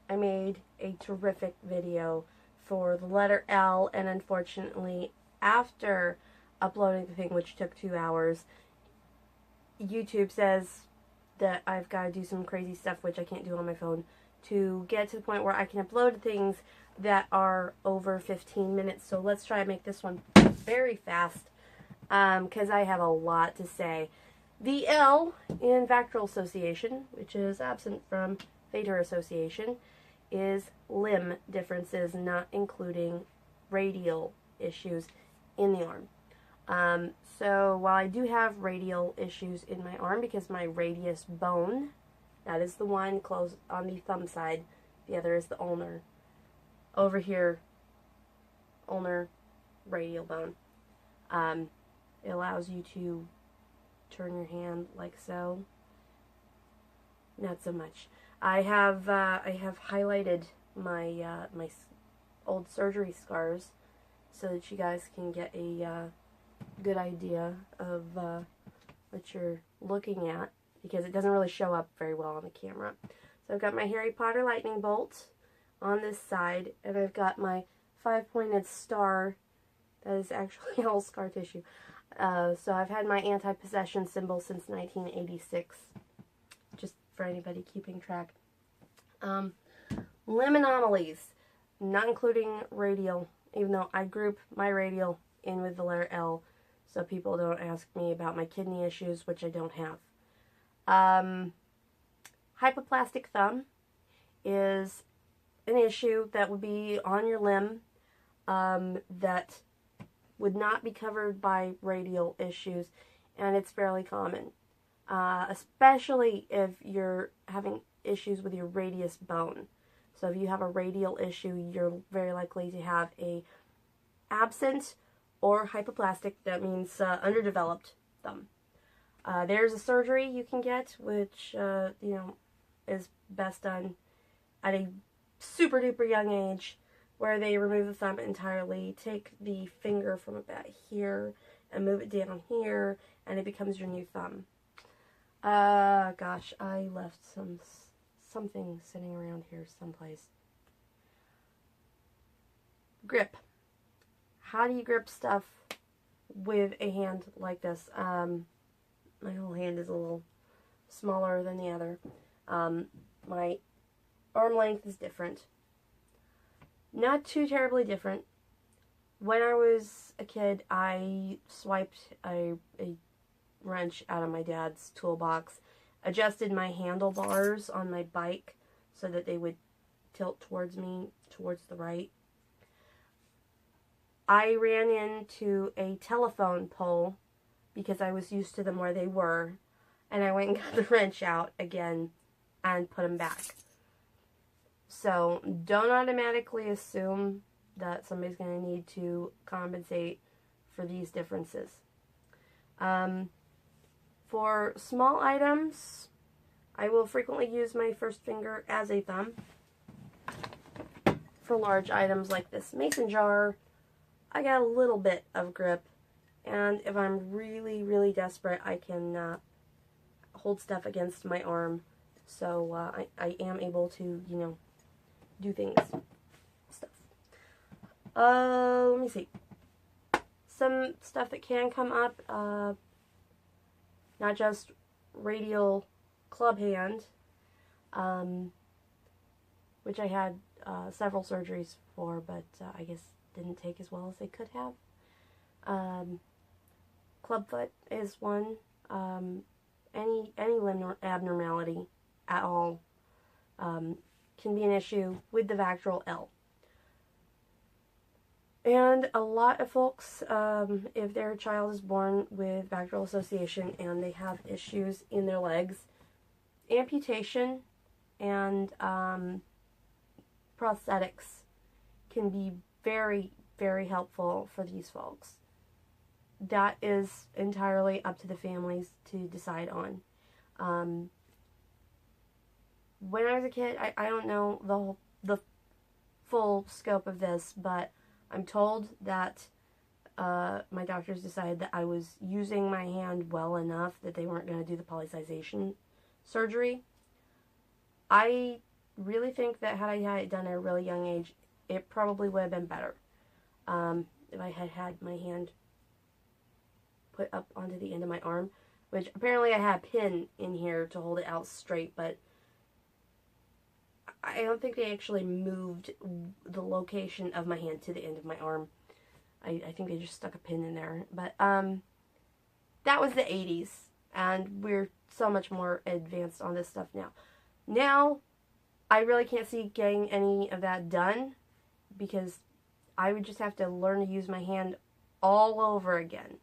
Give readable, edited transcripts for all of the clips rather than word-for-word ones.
I made a terrific video for the letter L, and unfortunately, after uploading the thing, which took 2 hours, YouTube says that I've got to do some crazy stuff, which I can't do on my phone, to get to the point where I can upload things that are over 15 minutes. So let's try to make this one very fast, because I have a lot to say. The L in VACTERL Association, which is absent from VACTERL Association, is limb differences, not including radial issues in the arm. So while I do have radial issues in my arm because my radius bone, that is the one close on the thumb side, the other is the ulnar. Over here, ulnar radial bone. It allows you to turn your hand like so. Not so much. I have highlighted my my old surgery scars so that you guys can get a good idea of what you're looking at, because it doesn't really show up very well on the camera. So I've got my Harry Potter lightning bolt on this side, and I've got my 5-pointed star that is actually all scar tissue. So I've had my anti-possession symbol since 1986, just for anybody keeping track. Limb anomalies, not including radial, even though I group my radial in with the letter L, so people don't ask me about my kidney issues, which I don't have. Hypoplastic thumb is an issue that would be on your limb that would not be covered by radial issues, and it's fairly common, especially if you're having issues with your radius bone. So if you have a radial issue, you're very likely to have a absent or hypoplastic, that means underdeveloped thumb. There's a surgery you can get, which is best done at a super duper young age, where they remove the thumb entirely, take the finger from about here and move it down here, and it becomes your new thumb. Gosh, I left something sitting around here someplace. Grip. How do you grip stuff with a hand like this? My whole hand is a little smaller than the other. My arm length is different. Not too terribly different. When I was a kid, I swiped a wrench out of my dad's toolbox, adjusted my handlebars on my bike so that they would tilt towards me, towards the right. I ran into a telephone pole because I was used to them where they were, and I went and got the wrench out again and put them back. So don't automatically assume that somebody's going to need to compensate for these differences. For small items, I will frequently use my first finger as a thumb. For large items like this mason jar, I got a little bit of grip, and if I'm really, really desperate, I can hold stuff against my arm, so I am able to, do things. Stuff. Let me see. Some stuff that can come up, not just radial club hand, which I had several surgeries for, but I guess didn't take as well as they could have. Clubfoot is one. Any limb abnormality at all can be an issue with the VACTERL L. And a lot of folks, if their child is born with VACTERL Association and they have issues in their legs, amputation and prosthetics can be very, very helpful for these folks. That is entirely up to the families to decide on. When I was a kid, I don't know the full scope of this, but I'm told that my doctors decided that I was using my hand well enough that they weren't going to do the polycization surgery. I really think that had I had it done at a really young age, it probably would have been better. If I had had my hand put up onto the end of my arm, which apparently I had a pin in here to hold it out straight, but I don't think they actually moved the location of my hand to the end of my arm. I think they just stuck a pin in there. But that was the 80s, and we're so much more advanced on this stuff now. Now, I really can't see getting any of that done, because I would just have to learn to use my hand all over again.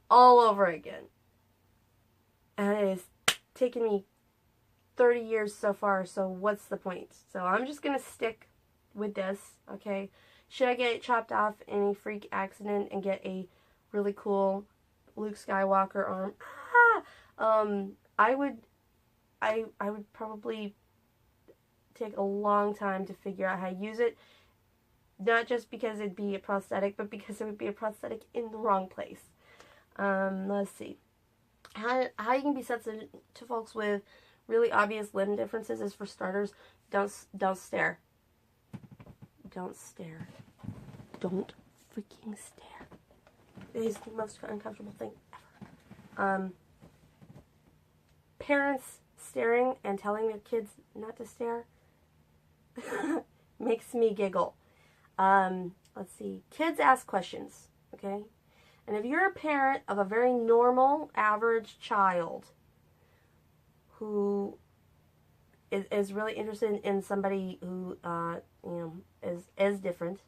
All over again. And it has taken me 30 years so far, so what's the point? So I'm just going to stick with this, okay? Should I get it chopped off in a freak accident and get a really cool Luke Skywalker arm? I would probably take a long time to figure out how to use it. Not just because it'd be a prosthetic, but because it would be a prosthetic in the wrong place. Let's see. How you can be sensitive to folks with really obvious limb differences is, for starters, don't stare. Don't stare. Don't freaking stare. It is the most uncomfortable thing ever. Parents staring and telling their kids not to stare makes me giggle. Let's see. Kids ask questions, okay? And if you're a parent of a very normal, average child who is really interested in somebody who, is different,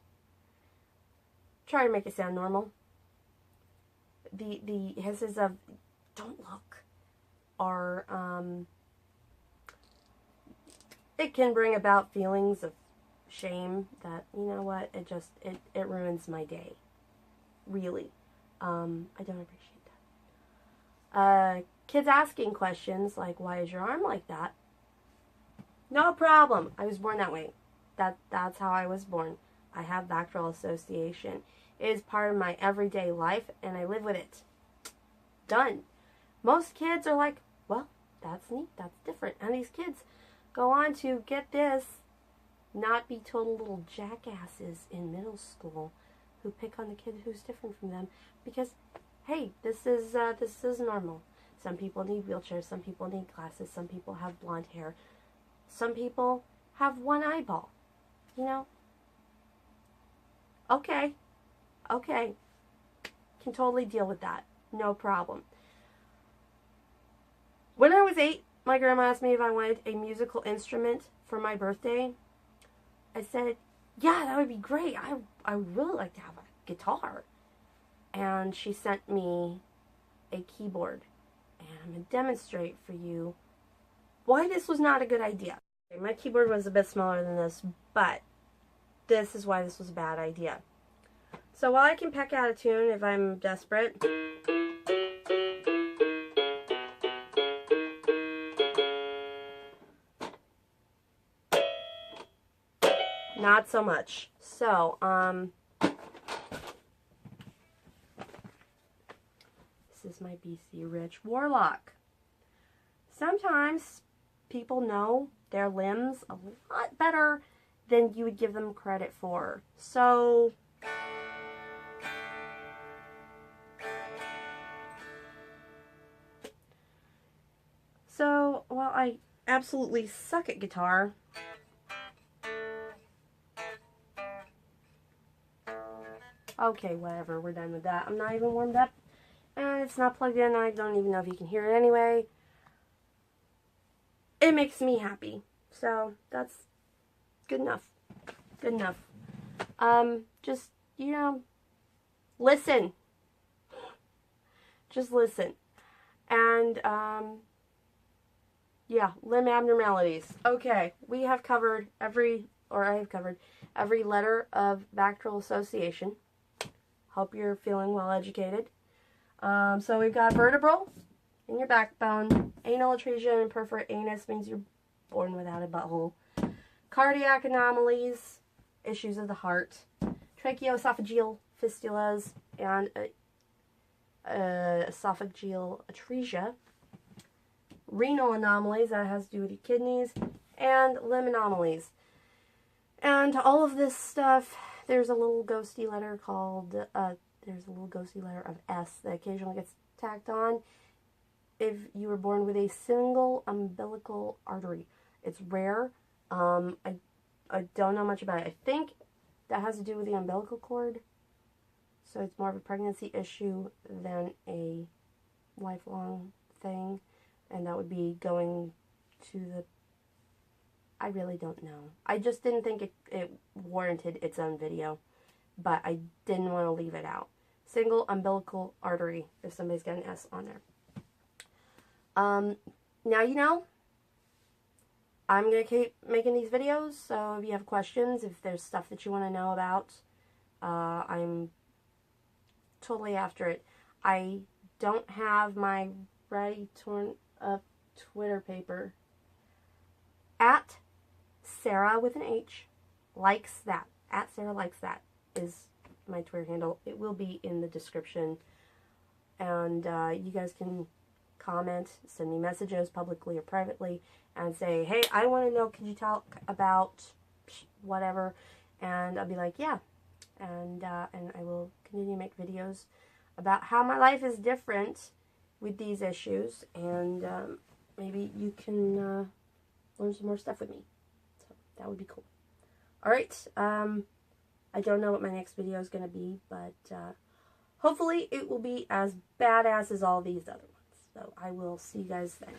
try to make it sound normal. The hisses of "don't look" are, it can bring about feelings of shame that, you know what, it ruins my day. Really. I don't appreciate that. Kids asking questions like, why is your arm like that? No problem. I was born that way. That's how I was born. I have VACTERL Association. It is part of my everyday life, and I live with it. Done. Most kids are like, well, that's neat, that's different. And these kids go on to get this, not be total little jackasses in middle school who pick on the kid who's different from them, because, hey, this is normal. Some people need wheelchairs, some people need glasses, some people have blonde hair, some people have one eyeball, you know? Okay, can totally deal with that, no problem. When I was 8, my grandma asked me if I wanted a musical instrument for my birthday. I said, yeah, that would be great. I would really like to have a guitar. And she sent me a keyboard. And I'm going to demonstrate for you why this was not a good idea. My keyboard was a bit smaller than this, but this is why this was a bad idea. So while I can peck out a tune if I'm desperate, not so much. So, this is my BC Rich Warlock. Sometimes people know their limbs a lot better than you would give them credit for. So, while I absolutely suck at guitar, okay, whatever, we're done with that. I'm not even warmed up, and it's not plugged in. I don't even know if you can hear it anyway. It makes me happy, so that's good enough. Good enough. Just, you know, listen. Just listen. And, yeah, limb abnormalities. Okay, we have covered I have covered every letter of VACTERL Association. Hope you're feeling well educated. So we've got vertebral in your backbone. Anal atresia and perforate anus means you're born without a butthole. Cardiac anomalies, issues of the heart. Tracheoesophageal fistulas and esophageal atresia. Renal anomalies, that has to do with your kidneys. and limb anomalies. And all of this stuff, there's a little ghosty letter called, there's a little ghosty letter of S that occasionally gets tacked on if you were born with a single umbilical artery. It's rare. I don't know much about it. I think that has to do with the umbilical cord. So it's more of a pregnancy issue than a lifelong thing. And that would be going to the... I really don't know. I just didn't think it warranted its own video. But I didn't want to leave it out. Single umbilical artery, if somebody's got an S on there. Now you know. I'm going to keep making these videos, so if you have questions, if there's stuff that you want to know about, I'm totally after it. I don't have my ready torn up Twitter paper. At Sarah with an H likes that. At Sarah likes that is my Twitter handle. It will be in the description. And you guys can comment, send me messages publicly or privately, and say, hey, I want to know, could you talk about whatever? And I'll be like, yeah. And I will continue to make videos about how my life is different with these issues, and maybe you can learn some more stuff with me. So that would be cool. Alright, I don't know what my next video is going to be, but hopefully it will be as badass as all these other ones. So I will see you guys then.